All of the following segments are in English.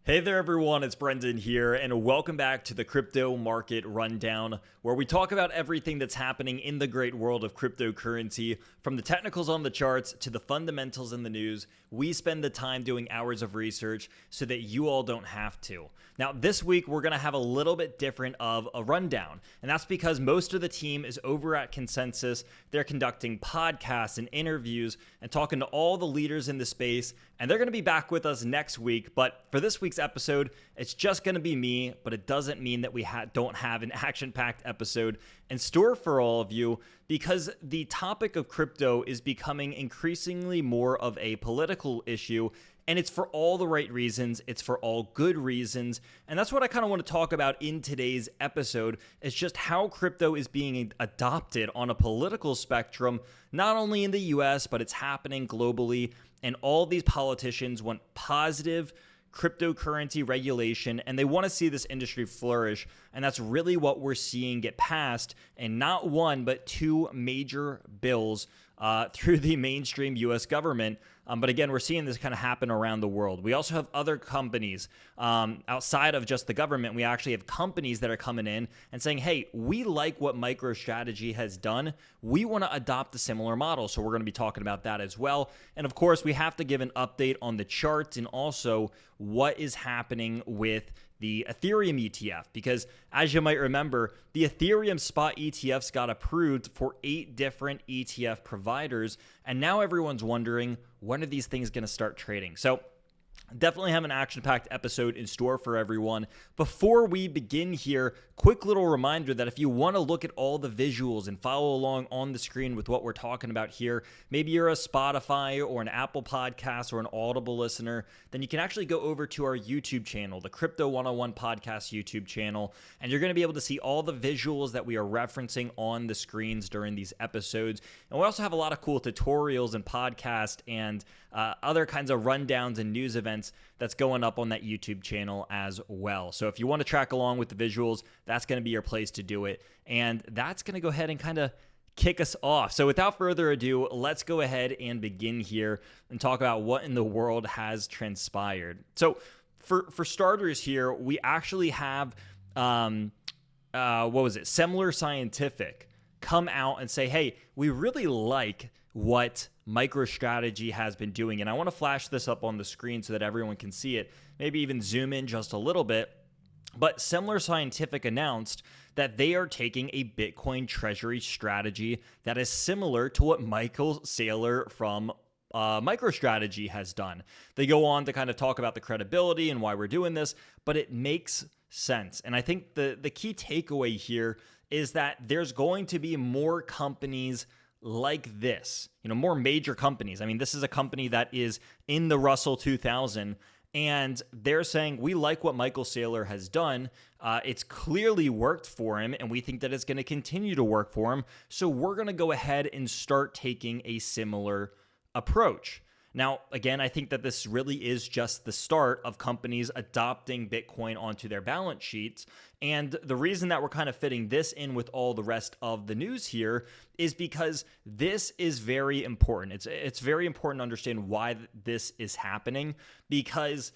Hey there, everyone. It's Brendan here, and welcome back to the Crypto Market Rundown, where we talk about everything that's happening in the great world of cryptocurrency. From the technicals on the charts to the fundamentals in the news, we spend the time doing hours of research so that you all don't have to. Now, this week, we're going to have a little bit different of a rundown, and that's because most of the team is over at Consensus. They're conducting podcasts and interviews and talking to all the leaders in the space, and they're going to be back with us next week. But for this week's episode, it's just going to be me, but it doesn't mean that we don't have an action-packed episode in store for all of you, because the topic of crypto is becoming increasingly more of a political issue, and it's for all the right reasons. It's for all good reasons. And that's what I kind of want to talk about in today's episode. It's just how crypto is being adopted on a political spectrum, not only in the US, but it's happening globally. And all these politicians want positive cryptocurrency regulation, and they want to see this industry flourish. And that's really what we're seeing get passed in not one, but two major bills through the mainstream US government. But again, we're seeing this kind of happen around the world. We also have other companies outside of just the government. We actually have companies that are coming in and saying, hey, we like what MicroStrategy has done. We want to adopt a similar model. So we're going to be talking about that as well. And of course, we have to give an update on the charts and also what is happening with the Ethereum ETF, because as you might remember, the Ethereum spot ETFs got approved for 8 different ETF providers, and now everyone's wondering, when are these things going to start trading? So definitely have an action-packed episode in store for everyone. Before we begin here, quick little reminder that if you want to look at all the visuals and follow along on the screen with what we're talking about here, maybe you're a Spotify or an Apple Podcast or an Audible listener, then you can actually go over to our YouTube channel, the Crypto 101 Podcast YouTube channel, and you're going to be able to see all the visuals that we are referencing on the screens during these episodes. And we also have a lot of cool tutorials and podcasts and other kinds of rundowns and news events that's going up on that YouTube channel as well. So if you want to track along with the visuals, that's going to be your place to do it. And that's going to go ahead and kind of kick us off. So without further ado, let's go ahead and begin here and talk about what in the world has transpired. So for starters here, we actually have, Semler Scientific come out and say, hey, we really like what MicroStrategy has been doing. And I want to flash this up on the screen so that everyone can see it, maybe even zoom in just a little bit. But Semler Scientific announced that they are taking a Bitcoin treasury strategy that is similar to what Michael Saylor from MicroStrategy has done. They go on to kind of talk about the credibility and why we're doing this, but it makes sense. And I think the key takeaway here is that there's going to be more companies like this, more major companies. I mean, this is a company that is in the Russell 2000, and they're saying, we like what Michael Saylor has done. It's clearly worked for him, and we think that it's going to continue to work for him. So we're going to go ahead and start taking a similar approach. Now, again, I think that this really is just the start of companies adopting Bitcoin onto their balance sheets. And the reason that we're kind of fitting this in with all the rest of the news here is because this is very important. It's very important to understand why this is happening, because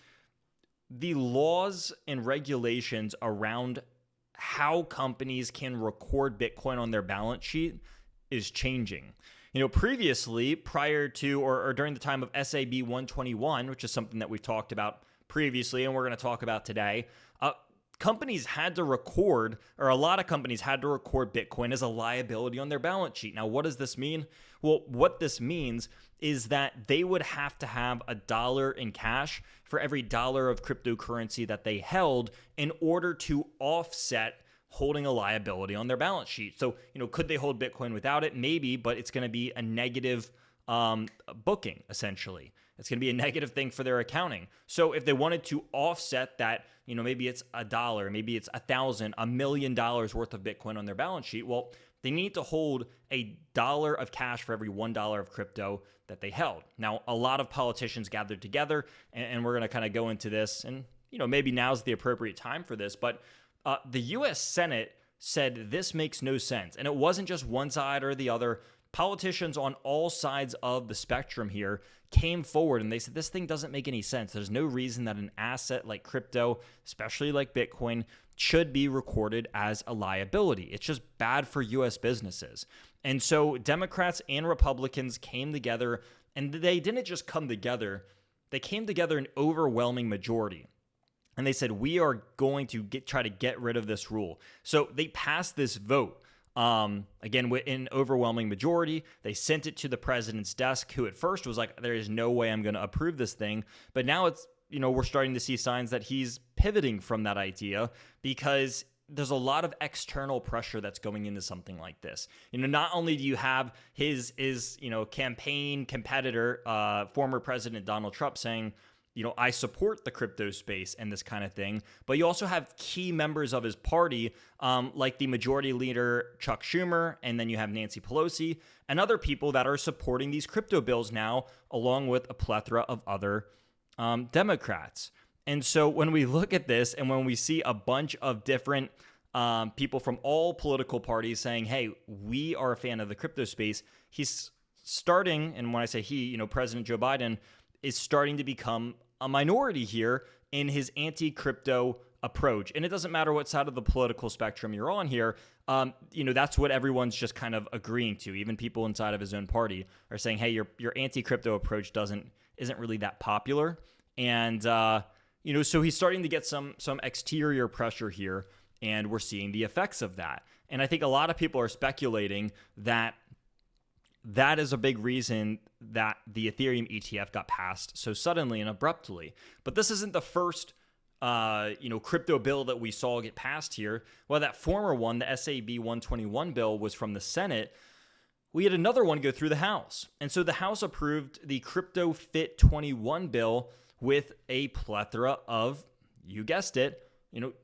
the laws and regulations around how companies can record Bitcoin on their balance sheet is changing. Previously, prior to or during the time of SAB 121, which is something that we've talked about previously and we're going to talk about today, companies had to record, or a lot of companies had to record Bitcoin as a liability on their balance sheet. Now, what does this mean? Well, what this means is that they would have to have $1 in cash for every dollar of cryptocurrency that they held in order to offset holding a liability on their balance sheet. So, could they hold Bitcoin without it? Maybe, but it's going to be a negative booking, essentially. It's going to be a negative thing for their accounting. So if they wanted to offset that, maybe it's $1, maybe it's 1,000, $1 million worth of Bitcoin on their balance sheet, well, they need to hold $1 of cash for every $1 of crypto that they held. Now, a lot of politicians gathered together, and we're going to kind of go into this, and, maybe now's the appropriate time for this, but the U.S. Senate said this makes no sense. And it wasn't just one side or the other. politicians on all sides of the spectrum here came forward and they said, this thing doesn't make any sense. There's no reason that an asset like crypto, especially like Bitcoin, should be recorded as a liability. It's just bad for U.S. businesses. And so Democrats and Republicans came together, and they didn't just come together. They came together in overwhelming majority. And they said, we are going to try to get rid of this rule. So they passed this vote. Again, in overwhelming majority. They sent it to the president's desk, who at first was like, there is no way I'm going to approve this thing. But now it's, we're starting to see signs that he's pivoting from that idea, because there's a lot of external pressure that's going into something like this. Not only do you have his campaign competitor, former President Donald Trump, saying, I support the crypto space and this kind of thing, but you also have key members of his party, like the majority leader, Chuck Schumer, and then you have Nancy Pelosi and other people that are supporting these crypto bills now, along with a plethora of other Democrats. And so when we look at this and when we see a bunch of different people from all political parties saying, hey, we are a fan of the crypto space, he's starting, and when I say he, President Joe Biden is starting to become a minority here in his anti-crypto approach. And it doesn't matter what side of the political spectrum you're on here. That's what everyone's just kind of agreeing to. Even people inside of his own party are saying, hey, your anti-crypto approach isn't really that popular. And, so he's starting to get some exterior pressure here, and we're seeing the effects of that. And I think a lot of people are speculating that is a big reason that the Ethereum ETF got passed so suddenly and abruptly. But this isn't the first, crypto bill that we saw get passed here. Well, that former one, the SAB 121 bill, was from the Senate. We had another one go through the House. And so the House approved the Crypto Fit 21 bill with a plethora of, you guessed it,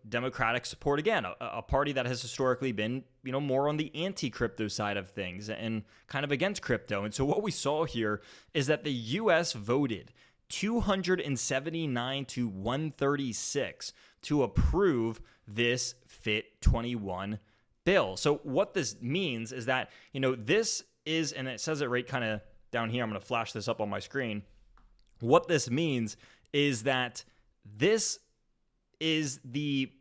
Democratic support. Again, a party that has historically been, more on the anti-crypto side of things and kind of against crypto. And so what we saw here is that the U.S. voted 279 to 136 to approve this Fit 21 bill. So what this means is that, this is, and it says it right kind of down here, I'm going to flash this up on my screen. What this means is that this is the,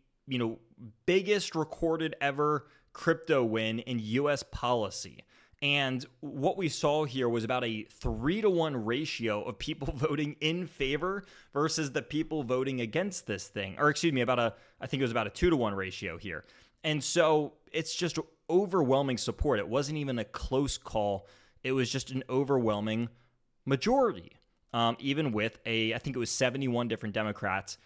biggest recorded ever crypto win in U.S. policy. And what we saw here was about a 3-to-1 ratio of people voting in favor versus the people voting against this thing. Or excuse me, I think it was about a 2-to-1 ratio here. And so it's just overwhelming support. It wasn't even a close call. It was just an overwhelming majority. Even with I think it was 71 different Democrats,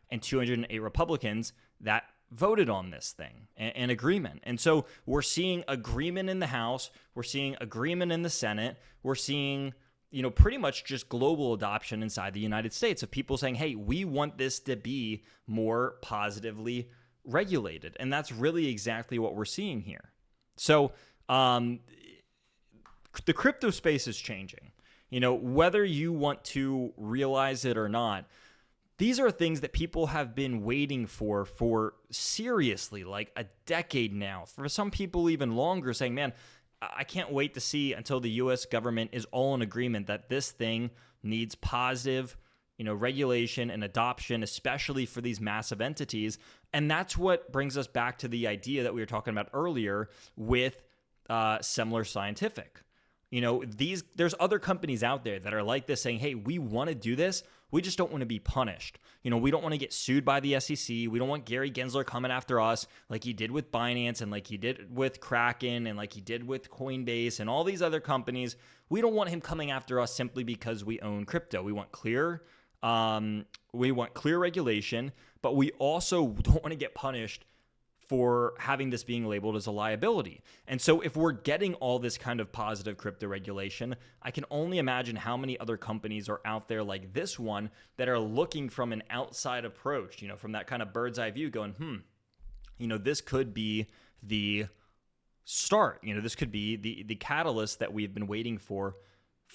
and 208 Republicans that voted on this thing, an agreement. And so we're seeing agreement in the House, we're seeing agreement in the Senate, we're seeing, pretty much just global adoption inside the United States of people saying, hey, we want this to be more positively regulated. And that's really exactly what we're seeing here. So the crypto space is changing. Whether you want to realize it or not, these are things that people have been waiting for seriously, like a decade now. For some people, even longer, saying, man, I can't wait to see until the U.S. government is all in agreement that this thing needs positive, regulation and adoption, especially for these massive entities. And that's what brings us back to the idea that we were talking about earlier with Semler Scientific. There's other companies out there that are like this saying, hey, we want to do this. We just don't want to be punished. We don't want to get sued by the SEC. We don't want Gary Gensler coming after us like he did with Binance and like he did with Kraken and like he did with Coinbase and all these other companies. We don't want him coming after us simply because we own crypto. We want clear regulation, but we also don't want to get punished for having this being labeled as a liability. And so if we're getting all this kind of positive crypto regulation, I can only imagine how many other companies are out there like this one that are looking from an outside approach, from that kind of bird's eye view going, this could be the start. This could be the catalyst that we've been waiting for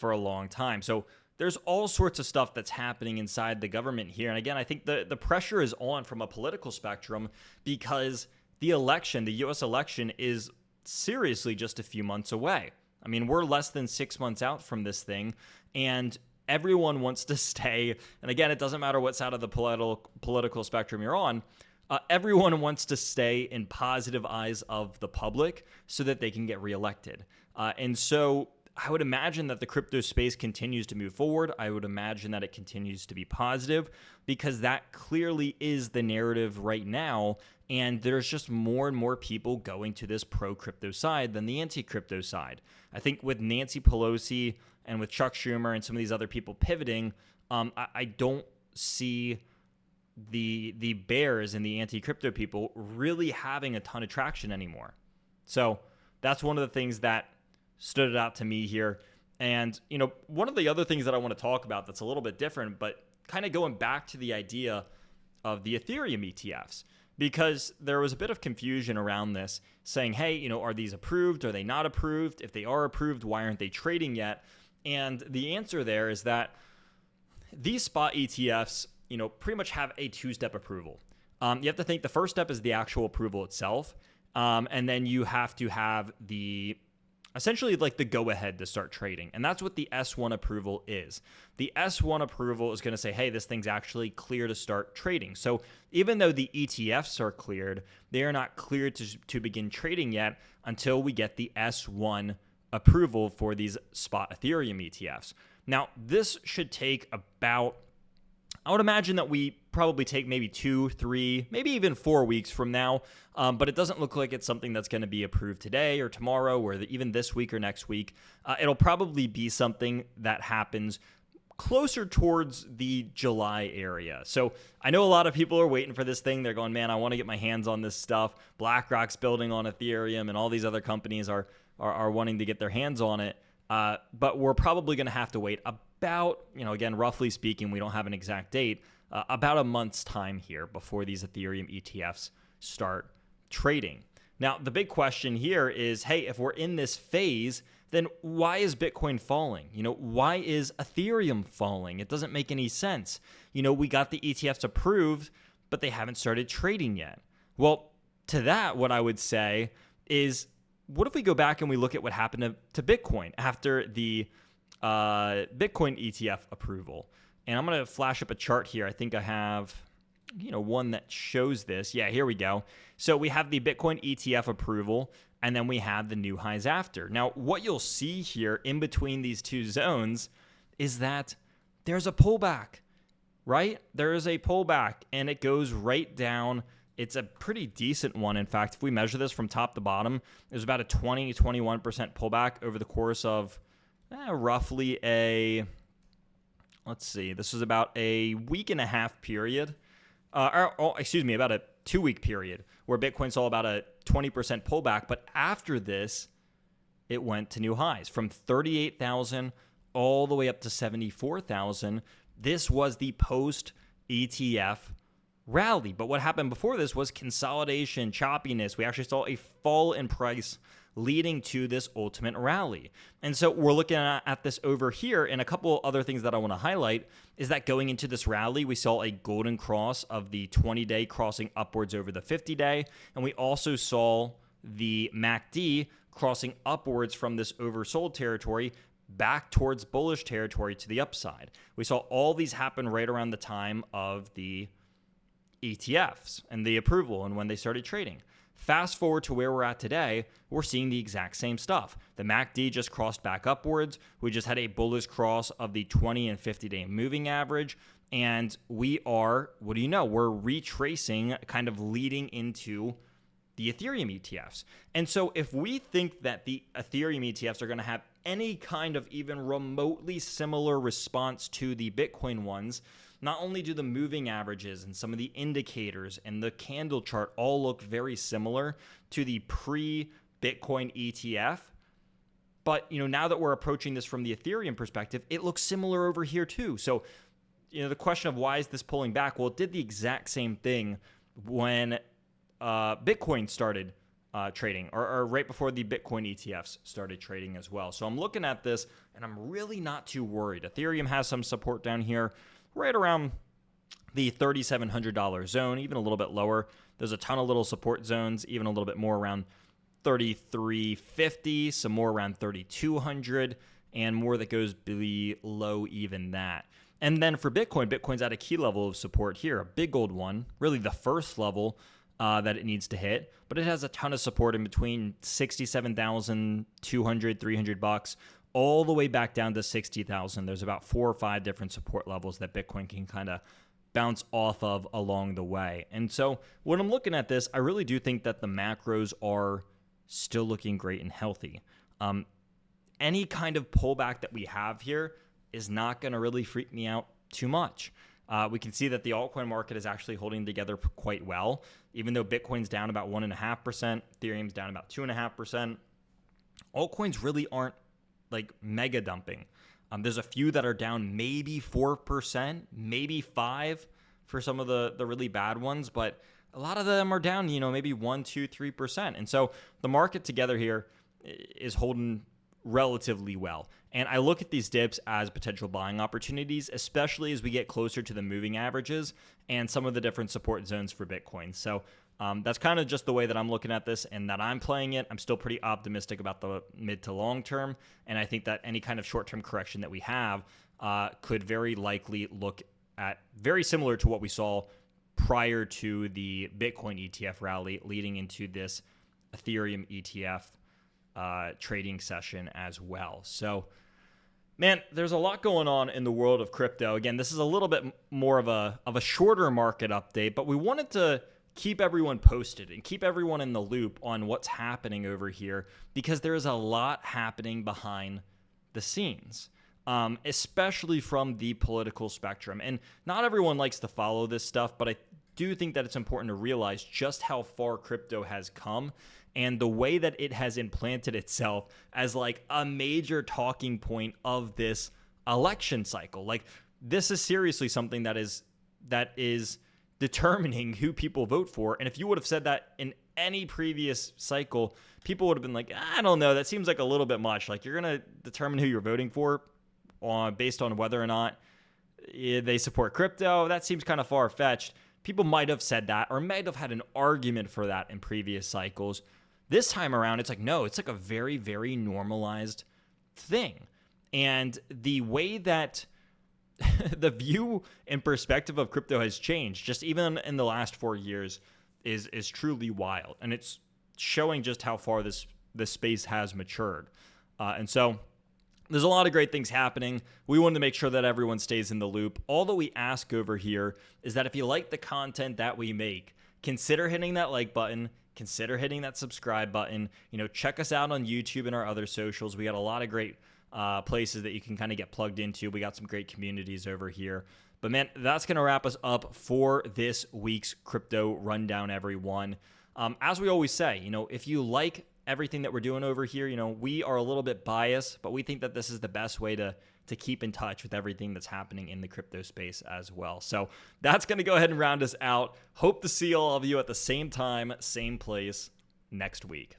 a long time. So there's all sorts of stuff that's happening inside the government here. And again, I think the pressure is on from a political spectrum because the U.S. election is seriously just a few months away. I mean, we're less than 6 months out from this thing, and everyone wants to stay. And again, it doesn't matter what side of the political spectrum you're on. Everyone wants to stay in positive eyes of the public so that they can get reelected. And so I would imagine that the crypto space continues to move forward. I would imagine that it continues to be positive because that clearly is the narrative right now. And there's just more and more people going to this pro-crypto side than the anti-crypto side. I think with Nancy Pelosi and with Chuck Schumer and some of these other people pivoting, I don't see the bears and the anti-crypto people really having a ton of traction anymore. So that's one of the things that stood out to me here. And, one of the other things that I want to talk about that's a little bit different, but kind of going back to the idea of the Ethereum ETFs, because there was a bit of confusion around this saying, hey, are these approved? Are they not approved? If they are approved, why aren't they trading yet? And the answer there is that these spot ETFs, pretty much have a two-step approval. You have to think the first step is the actual approval itself. And then you have to have essentially like the go-ahead to start trading. And that's what the S1 approval is. The S1 approval is going to say, hey, this thing's actually clear to start trading. So even though the ETFs are cleared, they are not cleared to begin trading yet until we get the S1 approval for these spot Ethereum ETFs. Now, this should take about, I would imagine that we probably take maybe 2, 3, maybe even 4 weeks from now, but it doesn't look like it's something that's going to be approved today or tomorrow or even this week or next week. It'll probably be something that happens closer towards the July area. So I know a lot of people are waiting for this thing. They're going, man, I want to get my hands on this stuff. BlackRock's building on Ethereum and all these other companies are wanting to get their hands on it. But we're probably going to have to wait about, again, roughly speaking, we don't have an exact date, about a month's time here before these Ethereum ETFs start trading. Now, the big question here is, hey, if we're in this phase, then why is Bitcoin falling? Why is Ethereum falling? It doesn't make any sense. We got the ETFs approved, but they haven't started trading yet. Well, to that, what I would say is, what if we go back and we look at what happened to Bitcoin after the Bitcoin ETF approval? And I'm going to flash up a chart here. I think I have, one that shows this. Yeah, here we go. So we have the Bitcoin ETF approval, and then we have the new highs after. Now, what you'll see here in between these two zones is that there's a pullback, right? There is a pullback, and it goes right down. It's a pretty decent one. In fact, if we measure this from top to bottom, there's about a 20-21% pullback over the course of roughly this is about a week and a half period. About a 2-week period where Bitcoin saw about a 20% pullback. But after this, it went to new highs from 38,000 all the way up to 74,000. This was the post-ETF rally. But what happened before this was consolidation, choppiness. We actually saw a fall in price leading to this ultimate rally. And so we're looking at this over here, and a couple other things that I want to highlight is that going into this rally, we saw a golden cross of the 20-day crossing upwards over the 50-day, and we also saw the MACD crossing upwards from this oversold territory back towards bullish territory to the upside. We saw all these happen right around the time of the ETFs and the approval and when they started trading. Fast forward to where we're at today, we're seeing the exact same stuff. The MACD just crossed back upwards. We just had a bullish cross of the 20 and 50-day moving average. And we are, we're retracing, kind of leading into the Ethereum ETFs. And so if we think that the Ethereum ETFs are going to have any kind of even remotely similar response to the Bitcoin ones, not only do the moving averages and some of the indicators and the candle chart all look very similar to the pre-Bitcoin ETF, but now that we're approaching this from the Ethereum perspective, it looks similar over here too. So, the question of why is this pulling back? Well, it did the exact same thing when Bitcoin started trading, or right before the Bitcoin ETFs started trading as well. So I'm looking at this, and I'm really not too worried. Ethereum has some support down here, right around the $3,700 zone, even a little bit lower. There's a ton of little support zones, even a little bit more around 3,350, some more around 3,200, and more that goes below even that. And then for Bitcoin, Bitcoin's at a key level of support here, a big old one, really the first level that it needs to hit, but it has a ton of support in between 67,200, $300, all the way back down to 60,000. There's about 4 or 5 different support levels that Bitcoin can kind of bounce off of along the way. And so when I'm looking at this, I really do think that the macros are still looking great and healthy. Any kind of pullback that we have here is not going to really freak me out too much. We can see that the altcoin market is actually holding together quite well, even though Bitcoin's down about 1.5%, Ethereum's down about 2.5%. Altcoins really aren't like mega dumping. There's a few that are down maybe 4%, maybe 5% for some of the really bad ones, but a lot of them are down, maybe 1%, 2%, 3%. And so the market together here is holding relatively well. And I look at these dips as potential buying opportunities, especially as we get closer to the moving averages and some of the different support zones for Bitcoin. So that's kind of just the way that I'm looking at this and that I'm playing it. I'm still pretty optimistic about the mid to long term. And I think that any kind of short-term correction that we have could very likely look at very similar to what we saw prior to the Bitcoin ETF rally leading into this Ethereum ETF trading session as well. So, man, there's a lot going on in the world of crypto. Again, this is a little bit more of a shorter market update, but we wanted to keep everyone posted and keep everyone in the loop on what's happening over here because there is a lot happening behind the scenes, especially from the political spectrum. And not everyone likes to follow this stuff, but I do think that it's important to realize just how far crypto has come and the way that it has implanted itself as like a major talking point of this election cycle. Like this is seriously something that is determining who people vote for. And if you would have said that in any previous cycle, people would have been like, I don't know, that seems like a little bit much. Like you're going to determine who you're voting for based on whether or not they support crypto. That seems kind of far-fetched. People might have said that or might have had an argument for that in previous cycles. This time around, it's like, no, it's like a very, very normalized thing. And the way that the view and perspective of crypto has changed, just even in the last 4 years, is truly wild. And it's showing just how far this space has matured. And so there's a lot of great things happening. We wanted to make sure that everyone stays in the loop. All that we ask over here is that if you like the content that we make, consider hitting that like button, consider hitting that subscribe button. Check us out on YouTube and our other socials. We got a lot of great places that you can kind of get plugged into. We got some great communities over here. But man, that's going to wrap us up for this week's crypto rundown, everyone. As we always say, if you like everything that we're doing over here, we are a little bit biased, but we think that this is the best way to keep in touch with everything that's happening in the crypto space as well. So that's going to go ahead and round us out. Hope to see all of you at the same time, same place next week.